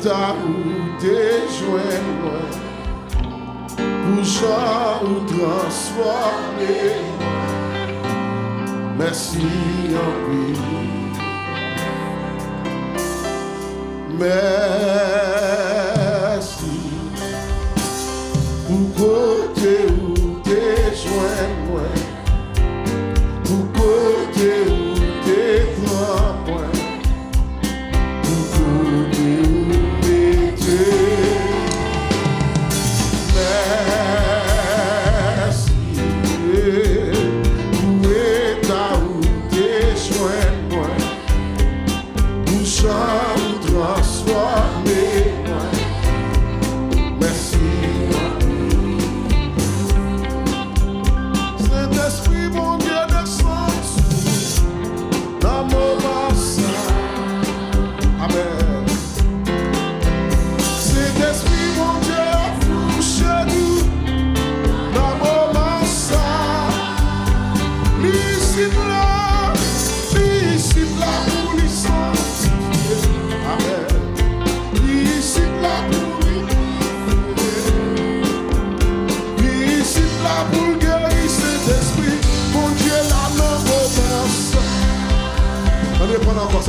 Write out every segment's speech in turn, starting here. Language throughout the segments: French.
ta ou te joindre pour chant ou transformer. Merci en vie. Merci pour côté où te joindre, pour côté où te prends.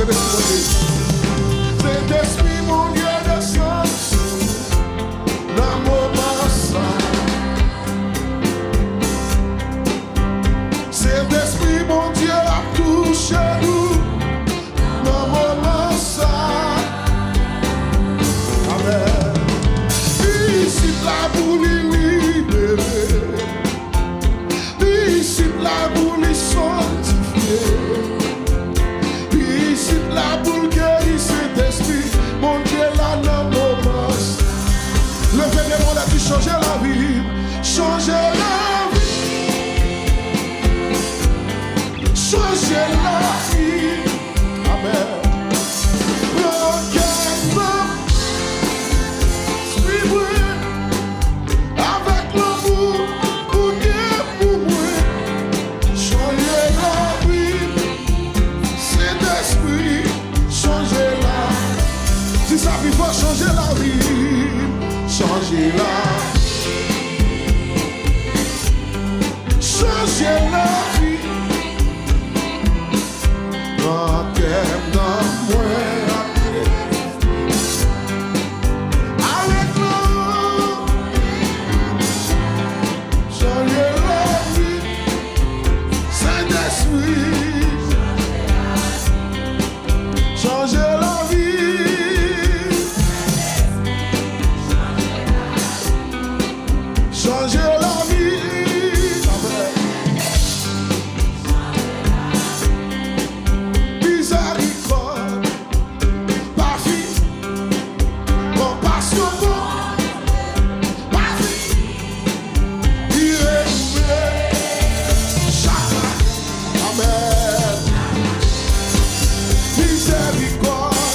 C'est l'esprit, mon Dieu, descend dans mon bassin. C'est l'esprit, mon Dieu, a touché nous dans mon bassin. Amen. Ici, là, pour les libérer. Ici, là, pour les sanctifier. La boule guérit cet esprit, mon Dieu, la nomme au boss. Le vénément a dû changer la vie, changer la vie, changer la vie. Amen. Avec l'amour, pour Dieu, pour moi, changer la vie, cet esprit. Si ça peut pas changer la vie, changer la vie. Quand t'aimes dans moi, avec nous, changer la vie, Saint-Esprit, changer la vie. Changer la vie, mizerikòd, par fini, compassion, par fini, chaque amen. Mizerikòd,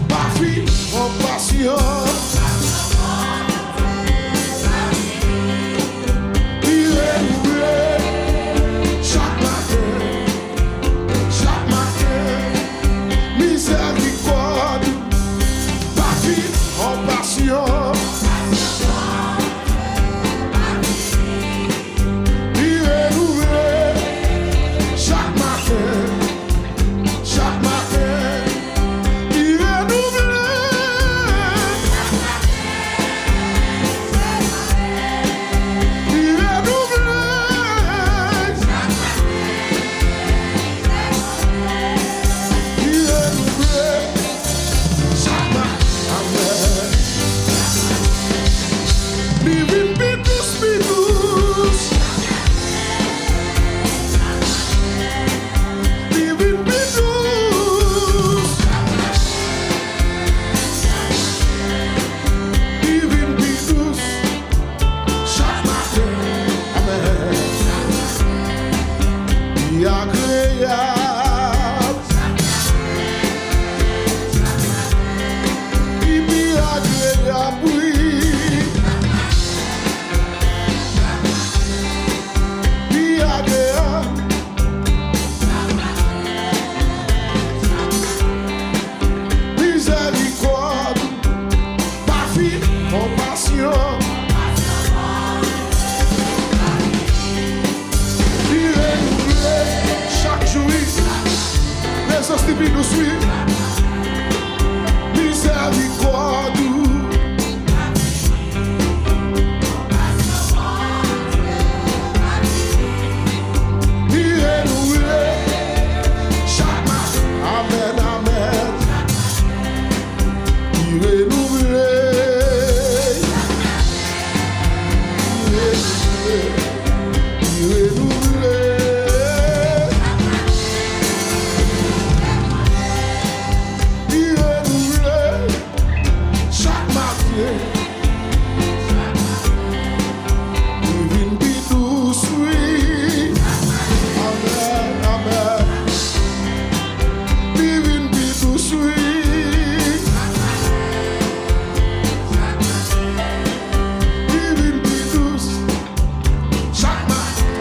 par fini, compassion. Mizerikòd. dit puis nous suit. Mizerikòd. Amen, amen. Il est nouvelé. Il est nouvelé. Il est nouvelé. Chaque matin. Il vient plus douce, oui.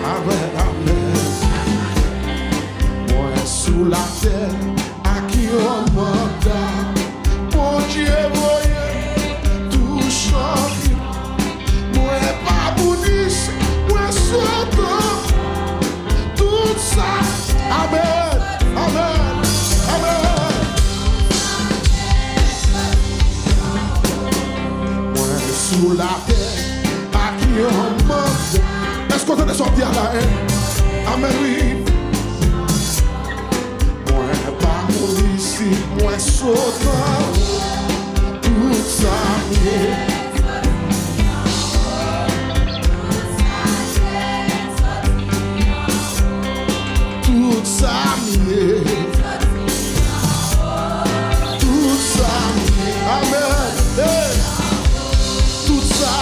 Amen, amen. Sous la terre, à qui on manda, mon Dieu, voyez, tout change. Moi, pas bouddhiste, moi, sautant, tout ça. Amen, amen, amen. Moi, sous la terre, à qui on manda. Est-ce qu'on est sorti à la haine? Amen, oui. Moi sautant tout ça tout ça tout ça amen hey. Tout ça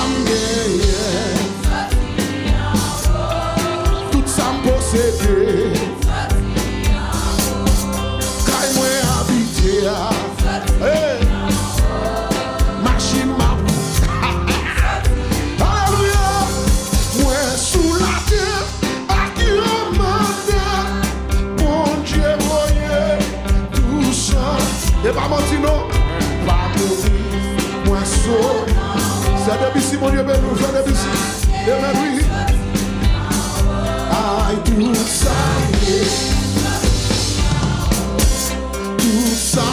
tout ça possédé. Hey. Machine map. Alléluia. Moi sous la terre, à qui on manda, mon Dieu voyez tout ça. Et pas mentir non, pas mourir. Moi saut. C'est depuis si mon Dieu ben nous fait depuis si. Et ben oui. Aïe tout ça. Tout ça,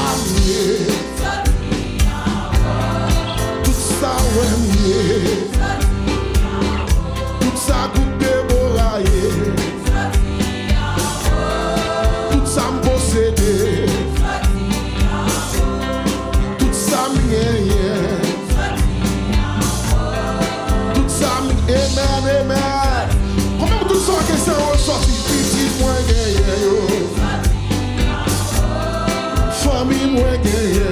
tout ça, tout ça, tout déboraillé, tout ça me possédé, tout ça tout ça amen, amen. Comment tout ça que c'est ressorti, petit moins gagné, famille moins gagné,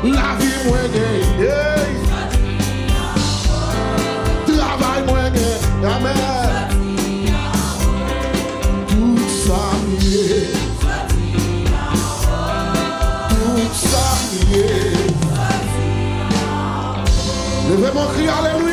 la vie moins gagné, travail moins gagné, amen. Tout ça mieux, tout ça mieux. Levez mon cri, alléluia.